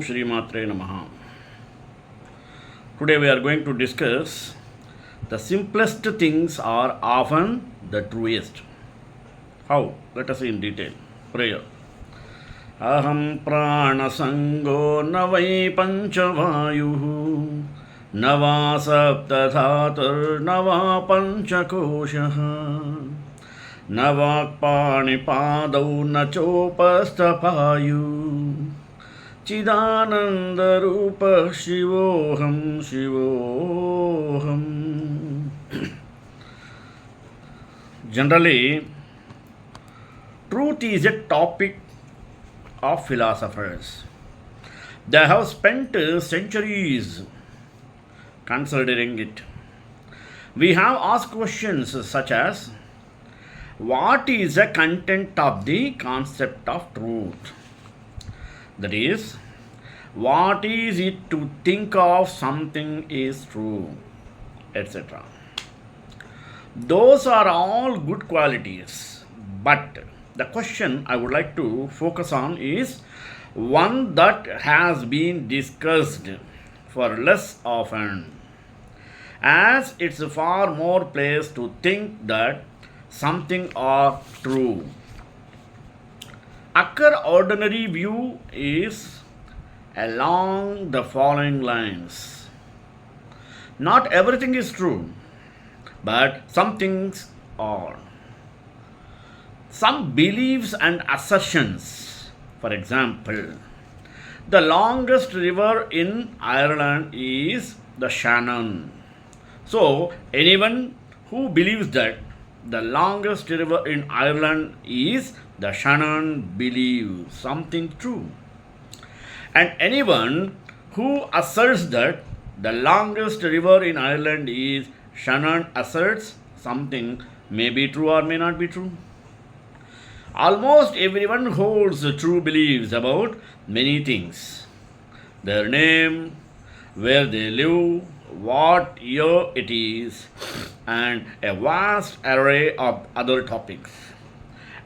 Shri Matre Namaha. Today we are going to discuss the simplest things are often the truest. How? Let us see in detail. Prayer. Aham prana sango navai panchavayuhu nava sapta dhatur nava panchakoshaha navakpani padau nachopastapayu Chidananda Rupa Shivoham Shivoham. Generally, truth is a topic of philosophers. They have spent centuries considering it. We have asked questions such as what is the content of the concept of truth? That is, what is it to think of something is true, etc. Those are all good qualities, but the question I would like to focus on is one that has been discussed for less often, as it's far more place to think that something are true. Our ordinary view is along the following lines. Not everything is true, but some things are. Some beliefs and assertions, for example, the longest river in Ireland is the Shannon. So, anyone who believes that the longest river in Ireland is the Shannon believes something true. And anyone who asserts that the longest river in Ireland is Shannon asserts something may be true or may not be true. Almost everyone holds true beliefs about many things. Their name, where they live, what year it is, and a vast array of other topics.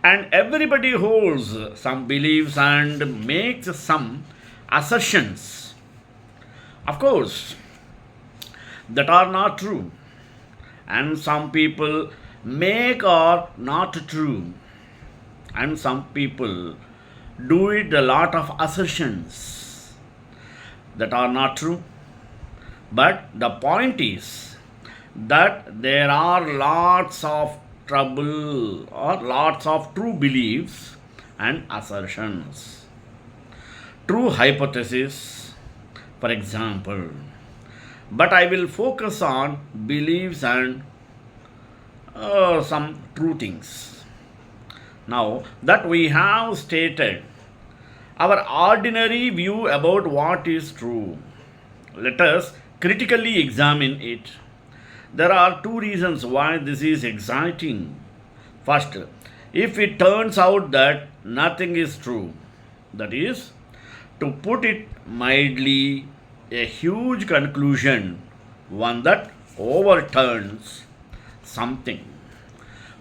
And everybody holds some beliefs and makes some assertions, of course, that are not true. And some people make are not true. And some people do it a lot of assertions that are not true. But the point is that there are lots of trouble or lots of true beliefs and assertions. True hypothesis, for example. But I will focus on beliefs and some true things. Now that we have stated our ordinary view about what is true, let us critically examine it. There are two reasons why this is exciting. First, if it turns out that nothing is true, that is, to put it mildly, a huge conclusion, one that overturns something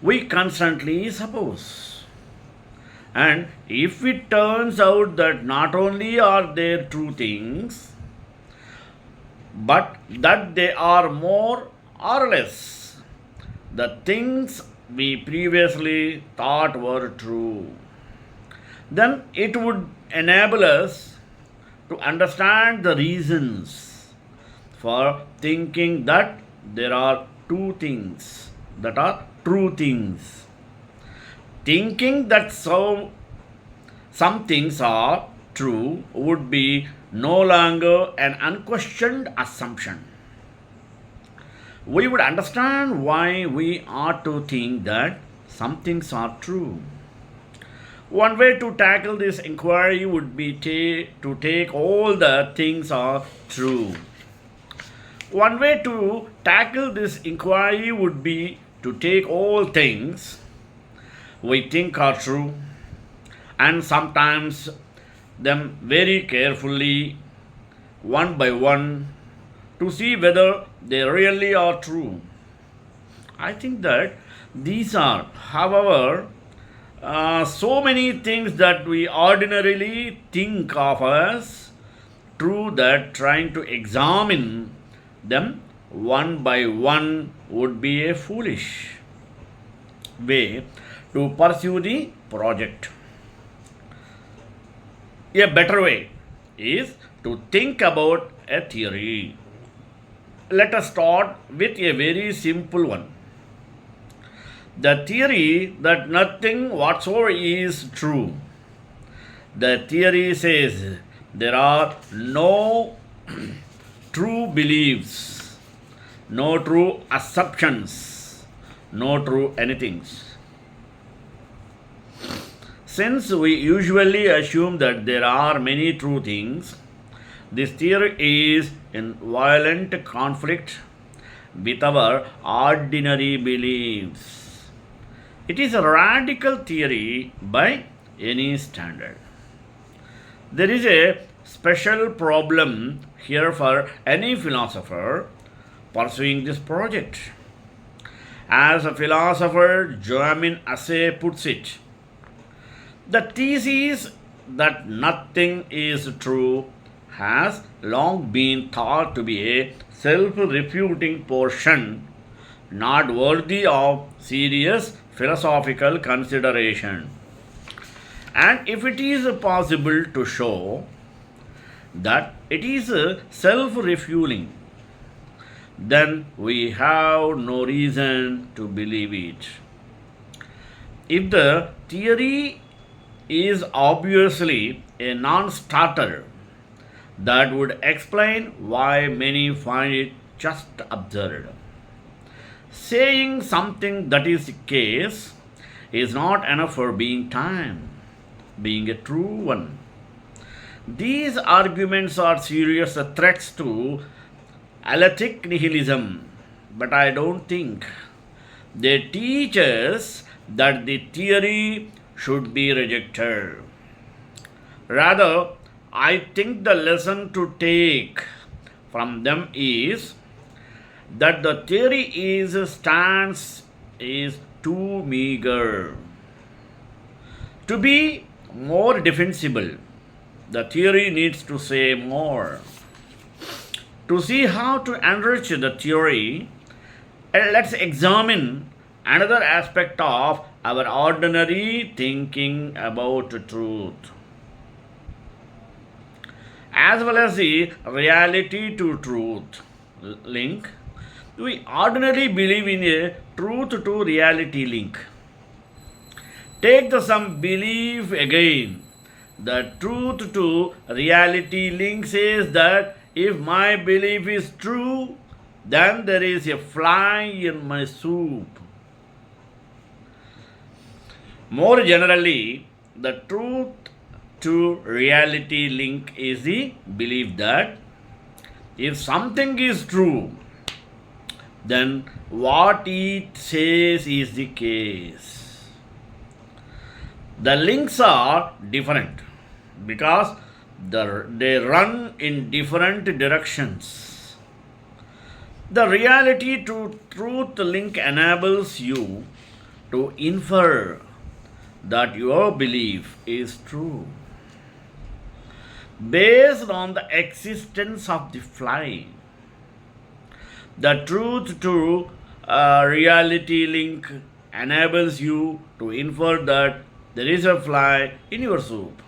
we constantly suppose. And if it turns out that not only are there true things, but that they are more or less the things we previously thought were true, then it would enable us to understand the reasons for thinking that there are two things that are true things. Thinking that some things are true would be no longer an unquestioned assumption. We would understand why we ought to think that some things are true. One way to tackle this inquiry would be to take all the things are true. One way to tackle this inquiry would be to take all things we think are true and sometimes them very carefully, one by one, to see whether they really are true. I think that these are, however, so many things that we ordinarily think of as true that trying to examine them one by one would be a foolish way to pursue the project. A better way is to think about a theory. Let us start with a very simple one. The theory that nothing whatsoever is true. The theory says there are no true beliefs, no true assumptions, no true anythings. Since we usually assume that there are many true things, this theory is in violent conflict with our ordinary beliefs. It is a radical theory by any standard. There is a special problem here for any philosopher pursuing this project. As a philosopher Joamin Assay puts it, the thesis that nothing is true has long been thought to be a self refuting portion not worthy of serious philosophical consideration. And if it is possible to show that it is self refueling, then we have no reason to believe it. If the theory is obviously a non starter, that would explain why many find it just absurd. Saying something that is the case is not enough for being a true one. These arguments are serious threats to alethic nihilism, but I don't think they teach us that the theory should be rejected. Rather, I think the lesson to take from them is that the theory is stance is too meager. To be more defensible, the theory needs to say more. To see how to enrich the theory, let's examine another aspect of our ordinary thinking about truth, as well as the reality to truth link. We ordinarily believe in a truth to reality link. Take the some belief again. The truth to reality link says that if my belief is true, then there is a fly in my soup. More generally, the truth to reality link is the belief that if something is true, then what it says is the case. The links are different because they run in different directions. The reality to truth link enables you to infer that your belief is true based on the existence of the fly. The truth to reality link enables you to infer that there is a fly in your soup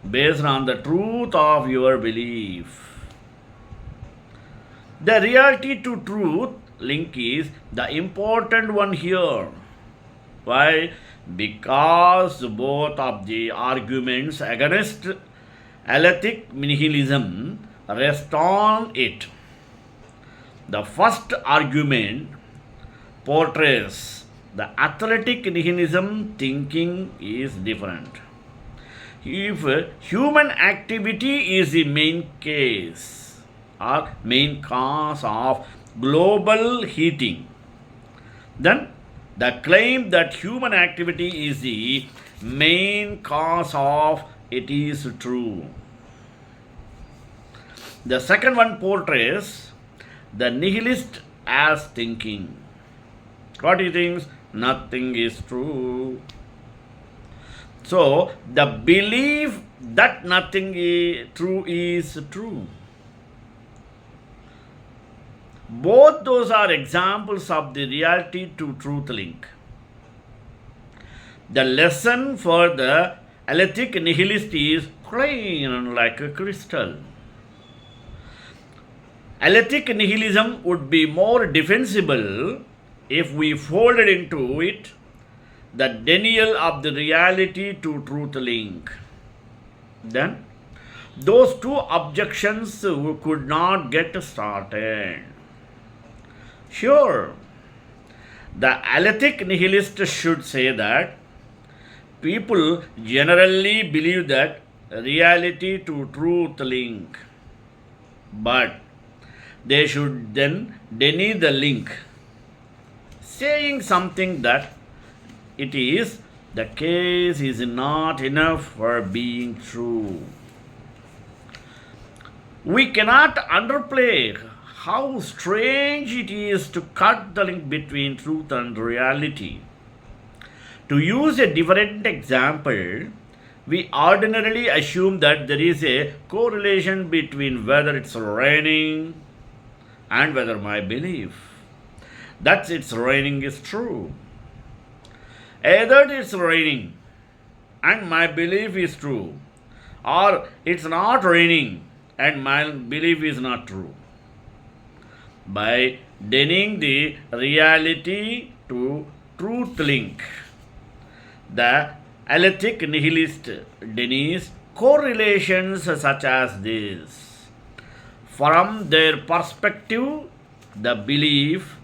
based on the truth of your belief. The reality to truth link is the important one here. Why? Because both of the arguments against alethic nihilism rest on it. The first argument portrays the athletic nihilism thinking is different. If human activity is the main case or main cause of global heating, then the claim that human activity is the main cause of it is true. The second one portrays the nihilist as thinking. What he thinks? Nothing is true. So, the belief that nothing true is true. Both those are examples of the reality to truth link. The lesson for the alethic nihilist is plain like a crystal. Alethic nihilism would be more defensible if we folded into it the denial of the reality to truth link. Then, those two objections could not get started. Sure, the alethic nihilist should say that people generally believe that reality to truth link, but they should then deny the link, saying something that it is the case is not enough for being true. We cannot underplay how strange it is to cut the link between truth and reality. To use a different example, we ordinarily assume that there is a correlation between whether it's raining and whether my belief that it's raining is true. Either it's raining and my belief is true, or it's not raining and my belief is not true. By denying the reality to truth link, the alethic nihilist denies correlations such as this. From their perspective, the belief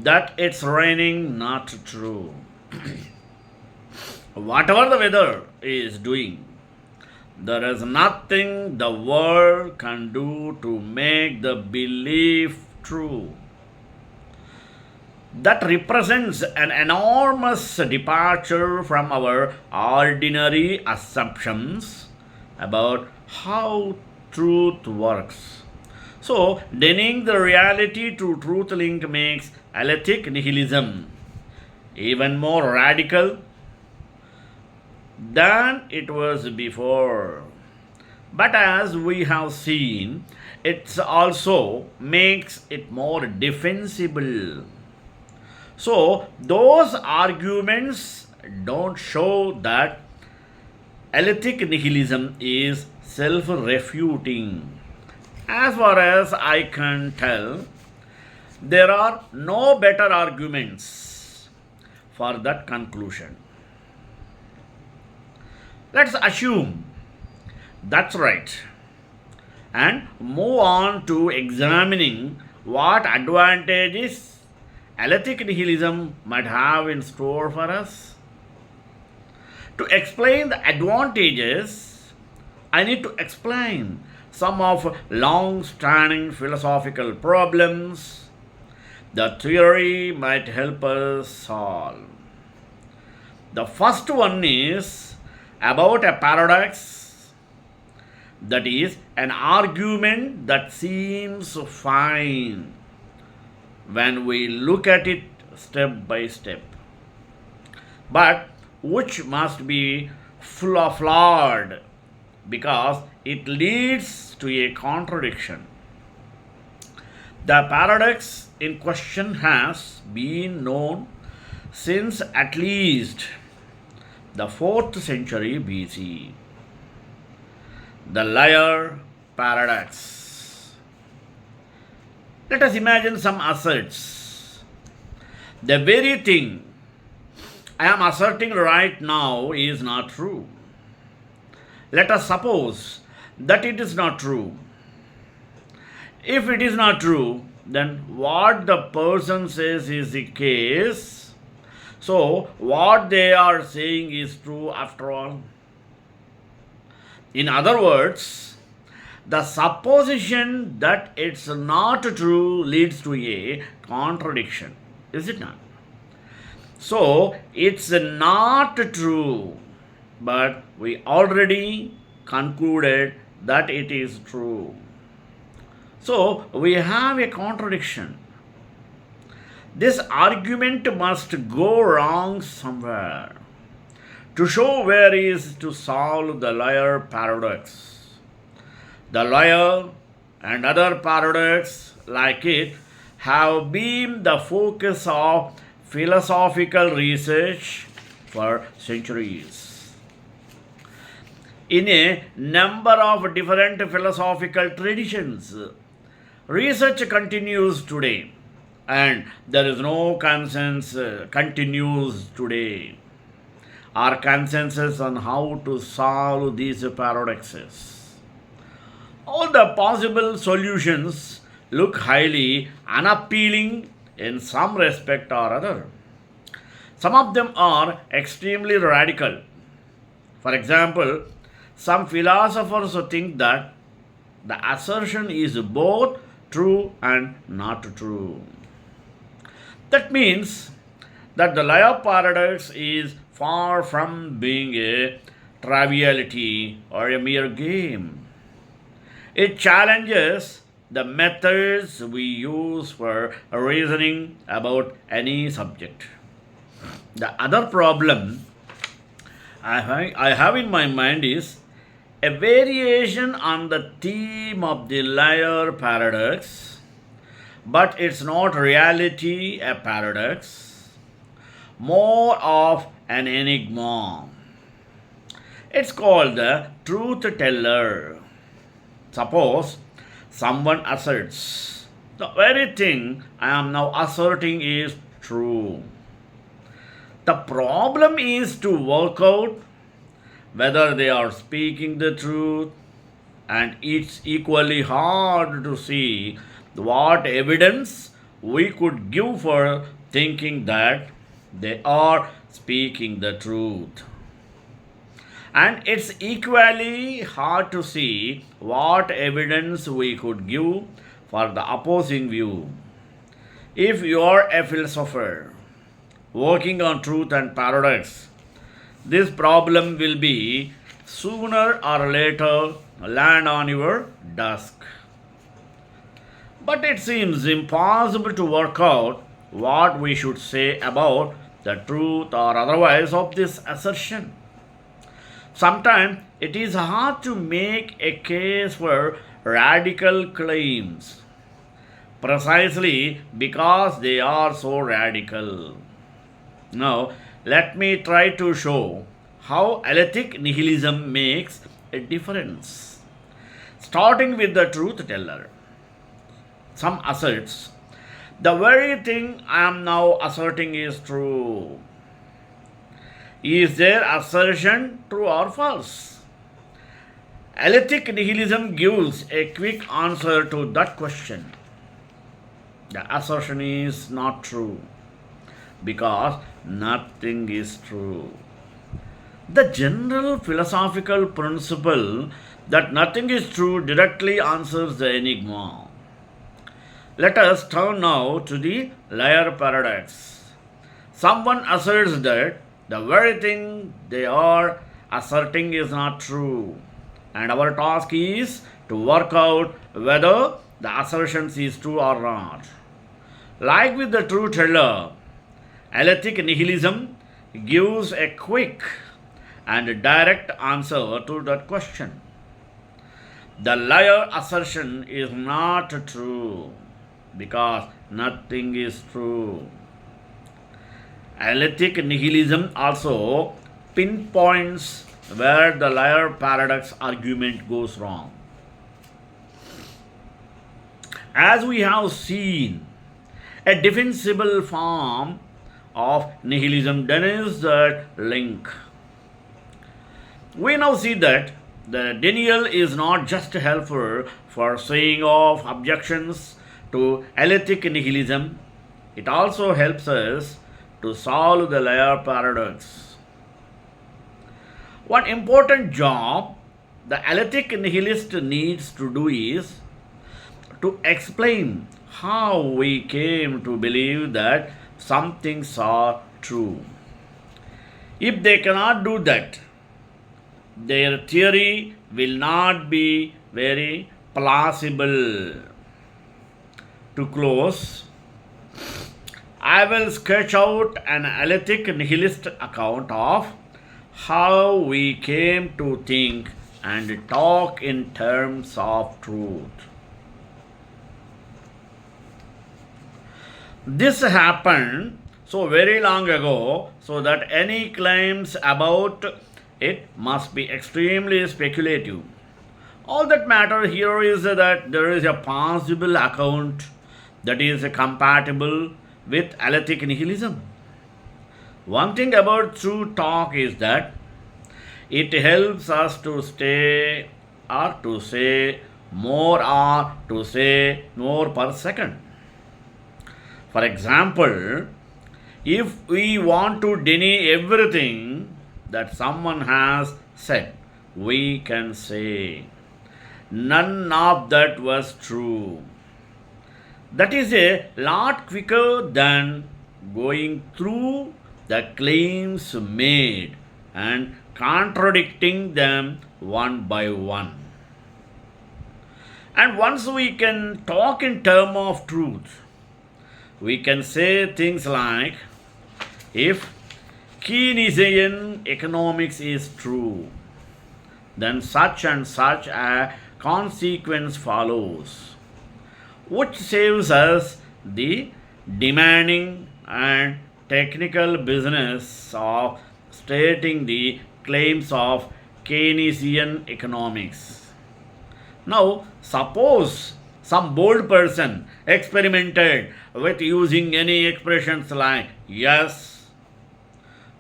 that it's raining not true. Whatever the weather is doing, there is nothing the world can do to make the belief true. That represents an enormous departure from our ordinary assumptions about how truth works. So, denying the reality to truth link makes alethic nihilism even more radical than it was before. But as we have seen, it also makes it more defensible. So, those arguments don't show that alethic nihilism is self refuting. As far as I can tell, there are no better arguments for that conclusion. Let's assume that's right and move on to examining what advantages alethic nihilism might have in store for us. To explain the advantages, I need to explain some of long standing philosophical problems the theory might help us solve. The first one is about a paradox, that is, an argument that seems fine when we look at it step by step, but which must be flawed because it leads to a contradiction. The paradox in question has been known since at least the 4th century BC. The liar paradox. Let us imagine some asserts. The very thing I am asserting right now is not true. Let us suppose that it is not true. If it is not true, then what the person says is the case. So, what they are saying is true after all. In other words, the supposition that it's not true leads to a contradiction, is it not? So, it's not true, but we already concluded that it is true. So, we have a contradiction. This argument must go wrong somewhere. to show where is to solve the liar paradox. The liar and other paradox like it have been the focus of philosophical research for centuries. In a number of different philosophical traditions, research continues today, and there is no consensus continues today or consensus on how to solve these paradoxes. All the possible solutions look highly unappealing in some respect or other. Some of them are extremely radical. For example, some philosophers think that the assertion is both true and not true. That means that the liar paradox is far from being a triviality or a mere game. It challenges the methods we use for reasoning about any subject. The other problem I have in my mind is a variation on the theme of the liar paradox, but it's not reality a paradox, more of an enigma. It's called the truth teller. Suppose someone asserts the very thing I am now asserting is true. The problem is to work out whether they are speaking the truth, and it's equally hard to see what evidence we could give for thinking that they are speaking the truth. And it's equally hard to see what evidence we could give for the opposing view. If you are a philosopher working on truth and paradox, this problem will be sooner or later land on your desk. But it seems impossible to work out what we should say about the truth or otherwise of this assertion. Sometimes it is hard to make a case for radical claims precisely because they are so radical. Now, let me try to show how alethic nihilism makes a difference. Starting with the truth teller, some asserts the very thing I am now asserting is true. Is their assertion true or false? Alethic nihilism gives a quick answer to that question. The assertion is not true because nothing is true. The general philosophical principle that nothing is true directly answers the enigma. Let us turn now to the liar paradox. Someone asserts that the very thing they are asserting is not true, and our task is to work out whether the assertion is true or not. Like with the truth teller, alethic nihilism gives a quick and direct answer to that question. The liar assertion is not true because nothing is true. Alethic nihilism also pinpoints where the liar paradox argument goes wrong. As we have seen, a defensible form of nihilism denies that link. We now see that the denial is not just helpful for saying off objections to alethic nihilism, it also helps us to solve the liar paradox. One important job the alethic nihilist needs to do is to explain how we came to believe that some things are true. If they cannot do that, their theory will not be very plausible. To close, I will sketch out an alethic nihilist account of how we came to think and talk in terms of truth. This happened so very long ago, so that any claims about it must be extremely speculative. All that matter here is that there is a possible account that is compatible with alethic nihilism. One thing about true talk is that it helps us to stay or to say more or to say more per second. For example, if we want to deny everything that someone has said, we can say, none of that was true. That is a lot quicker than going through the claims made and contradicting them one by one. And once we can talk in terms of truth, we can say things like, if Keynesian economics is true, then such and such a consequence follows, which saves us the demanding and technical business of stating the claims of Keynesian economics. Now, suppose some bold person experimented with using any expressions like yes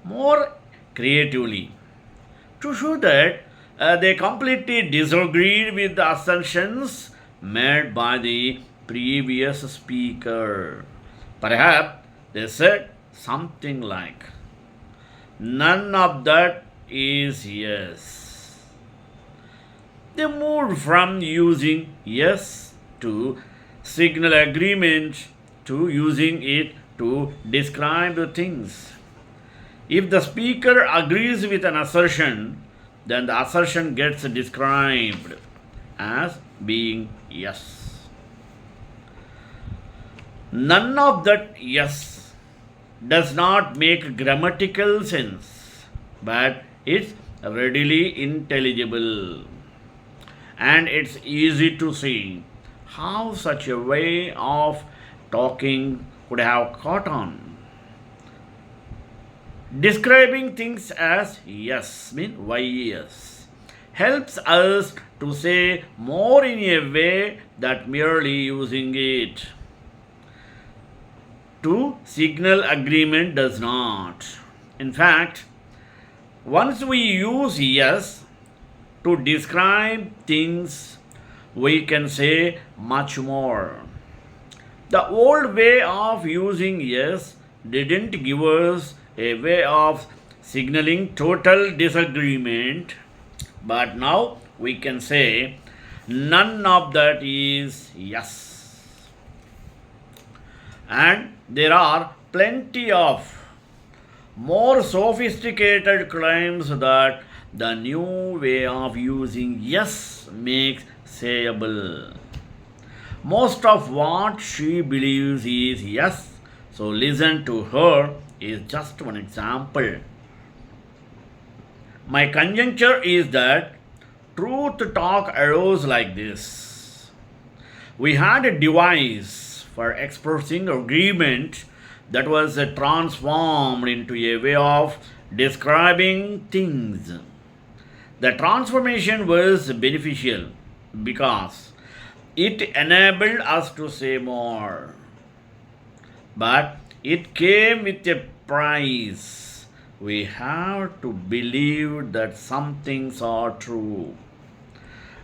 more creatively to show that they completely disagreed with the assumptions made by the previous speaker. Perhaps they said something like, none of that is yes. They moved from using yes to signal agreement to using it to describe the things. If the speaker agrees with an assertion, then the assertion gets described as being yes. None of that yes does not make grammatical sense, but it's readily intelligible. And it's easy to see how such a way of talking could have caught on. Describing things as yes, mean yes, helps us to say more in a way that merely using it to signal agreement does not. In fact, once we use yes to describe things, we can say much more. The old way of using yes didn't give us a way of signaling total disagreement, but now we can say none of that is yes. And there are plenty of more sophisticated claims that the new way of using yes makes sayable. Most of what she believes is yes, so listen to her is just one example. My conjecture is that truth talk arose like this. We had a device for expressing agreement that was transformed into a way of describing things. The transformation was beneficial because it enabled us to say more. But it came with a price. We have to believe that some things are true.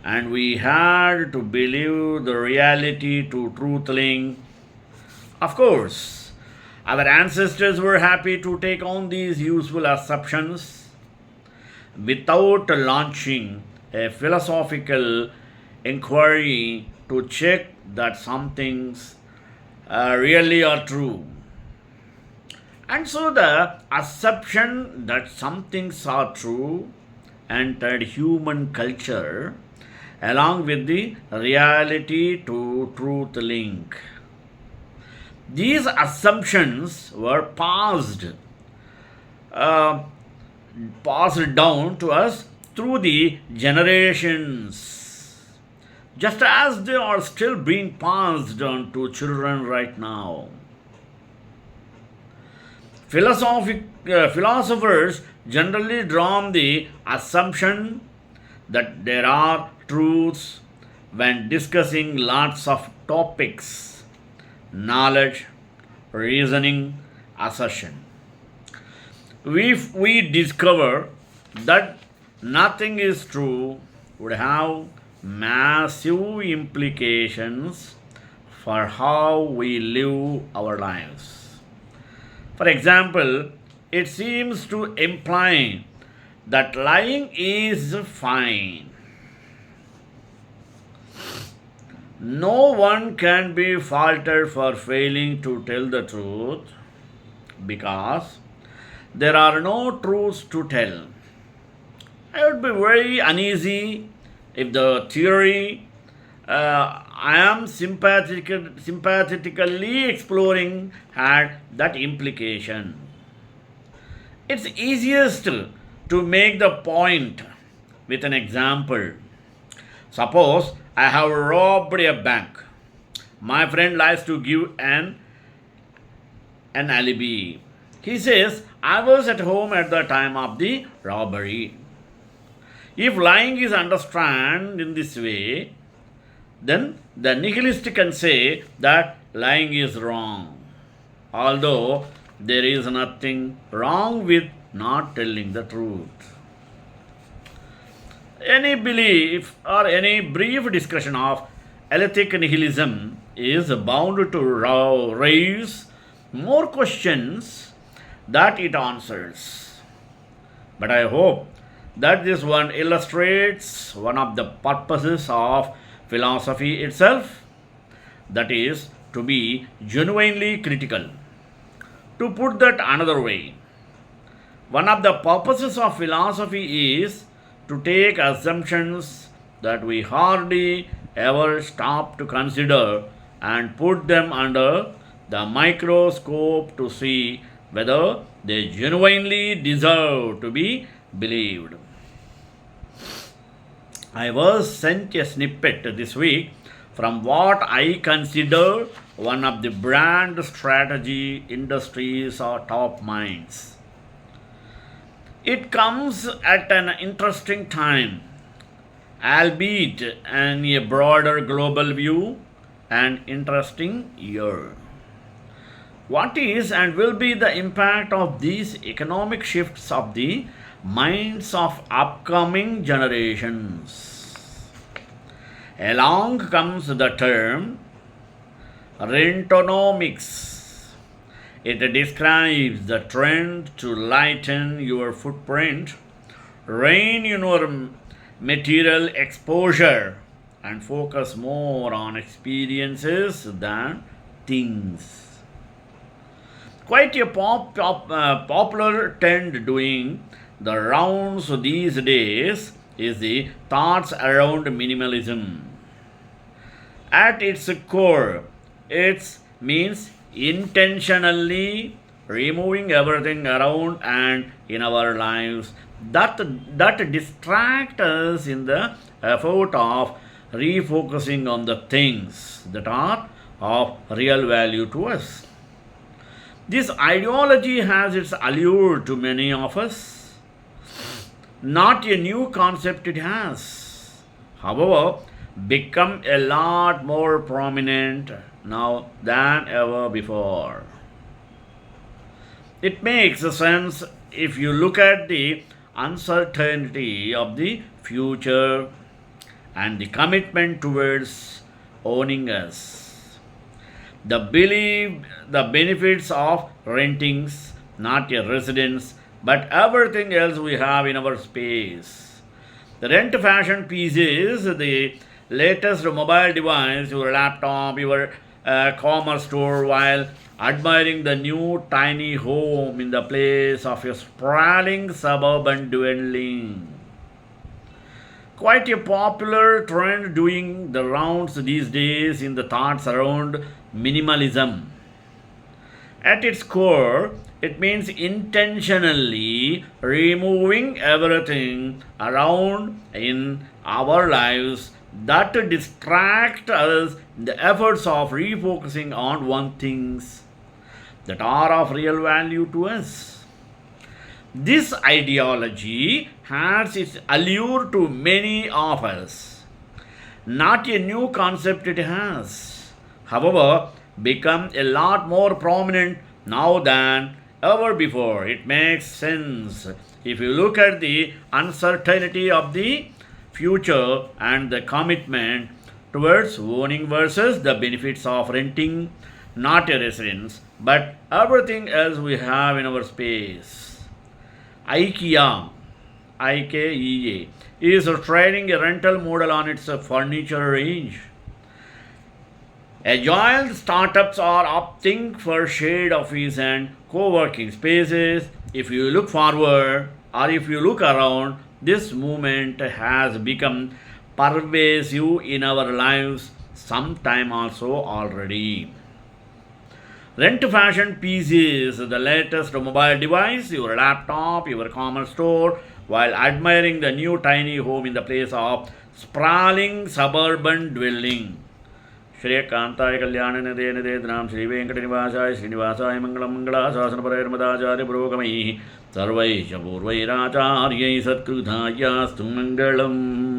And we had to believe the reality to truthling. Of course, our ancestors were happy to take on these useful assumptions without launching a philosophical inquiry to check that some things really are true. And so the assumption that some things are true entered human culture along with the reality to truth link. These assumptions were passed uh, passed down to us through the generations, just as they are still being passed on to children right now. Philosophers generally draw the assumption that there are truths when discussing lots of topics: knowledge, reasoning, assertion. If we discover that nothing is true, would have massive implications for how we live our lives. For example, it seems to imply that lying is fine. No one can be faulted for failing to tell the truth because there are no truths to tell. I would be very uneasy if the theory I am sympathetically exploring had that implication. It's easiest to make the point with an example. Suppose I have robbed a bank. My friend likes to give an alibi. He says, I was at home at the time of the robbery. If lying is understood in this way, then the nihilist can say that lying is wrong, although there is nothing wrong with not telling the truth. Any belief or any brief discussion of alethic nihilism is bound to raise more questions that it answers. But I hope that this one illustrates one of the purposes of philosophy itself, that is, to be genuinely critical. To put that another way, one of the purposes of philosophy is to take assumptions that we hardly ever stop to consider and put them under the microscope to see whether they genuinely deserve to be believed. I was sent a snippet this week from what I consider one of the brand strategy industry's top minds. It comes at an interesting time, albeit in a broader global view, an interesting year. What is and will be the impact of these economic shifts of the minds of upcoming generations? Along comes the term rentonomics. It describes the trend to lighten your footprint, rein in your material exposure, and focus more on experiences than things. Quite a popular trend doing the rounds these days is the thoughts around minimalism. At its core, it means intentionally removing everything around and in our lives that distract us in the effort of refocusing on the things that are of real value to us. This ideology has its allure to many of us. Not a new concept it has. However, become a lot more prominent now than ever before. It makes sense if you look at the uncertainty of the future and the commitment towards owning us. The benefits of rentings, not a residence, but everything else we have in our space. The rent fashion piece is the latest mobile device, your laptop, your commerce store, while admiring the new tiny home in the place of a sprawling suburban dwelling. Quite a popular trend doing the rounds these days in the thoughts around minimalism. At its core, It means intentionally removing everything around in our lives that distract us in the efforts of refocusing on one things that are of real value to us. This ideology has its allure to many of us. Not a new concept it has. However, become a lot more prominent now than ever before. It makes sense if you look at the uncertainty of the future and the commitment towards owning versus the benefits of renting not a residence but everything else we have in our space. IKEA, IKEA, is trying a rental model on its furniture range. Agile startups are opting for shared office and co-working spaces. If you look forward or if you look around, this movement has become pervasive in our lives sometime also already. Rent fashion pieces, the latest mobile device, your laptop, your common store, while admiring the new tiny home in the place of sprawling suburban dwelling. श्रेयकांताय Kalyan Nidhe निधेन्द्राम Shri वेंकटनिवासाय श्रीनिवासाय Mangalam मंगलाशासनपरैर्मदाचार्य पुरोगमैः सर्वैश्च पूर्वैराचार्यैः सत्कृतायास्तु Mangalam.